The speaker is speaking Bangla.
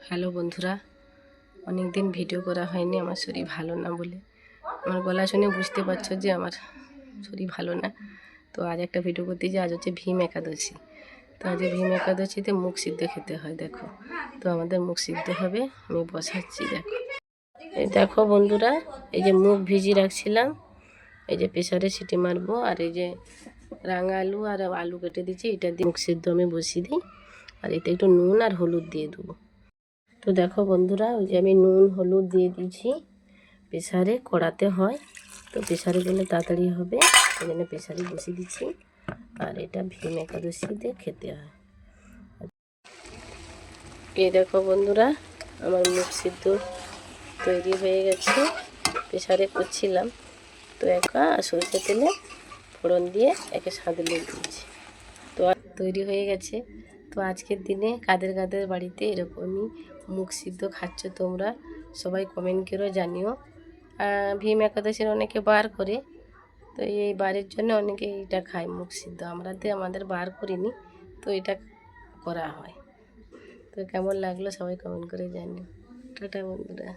হ্যালো বন্ধুরা, অনেক দিন ভিডিও করা হয়নি। আমার শরীর ভালো না বলে, আমার গলা শুনে বুঝতে পারছো যে আমার শরীর ভালো না। তো আজ একটা ভিডিও করতে যে আজ হচ্ছে ভীম একাদশী। তো আজ ভীম একাদশীতে মুগ সিদ্ধ খেতে হয়। দেখো, তো আমাদের মুগ সিদ্ধ হবে, আমি বসাচ্ছি। দেখো, এই দেখো বন্ধুরা, এই যে মুগ ভিজিয়ে রাখছিলাম, এই যে প্রেসারে সিটি মারবো। আর এই যে রাঙা আলু আর আলু কেটে দিচ্ছি, এটা দিয়ে মুগ সিদ্ধ আমি বসিয়ে দিই। আর এতে একটু নুন আর হলুদ দিয়ে দেবো। তো দেখো বন্ধুরা, ওই যে আমি নুন হলুদ দিয়ে দিয়েছি। প্রেসারে কড়াতে হয়, তো প্রেসারে দিলে তাড়াতাড়ি হবে, ওই জন্য প্রেসারে বসিয়ে দিচ্ছি। আর এটা ভীম একাদশীতে খেতে হয়। এই দেখো বন্ধুরা, আমার মুগ সিদ্ধ তৈরি হয়ে গেছে। প্রেসারে করছিলাম, তো একা সরষে তেলে ফোড়ন দিয়ে একে সাঁতলে দিয়েছি। তো তৈরি হয়ে গেছে। তো আজকের দিনে কাদের কাদের বাড়িতে এরকমই মুগ সিদ্ধ খাচ্ছ তোমরা সবাই কমেন্ট করে জানিও। ভীম একাদশীর অনেকে বার করে, তো এই বারের জন্য অনেকে এটা খায় মুগ সিদ্ধ। আমাদের বার করিনি, তো এটা করা হয়। তো কেমন লাগলো সবাই কমেন্ট করে জানিও। টাটা বন্ধুরা।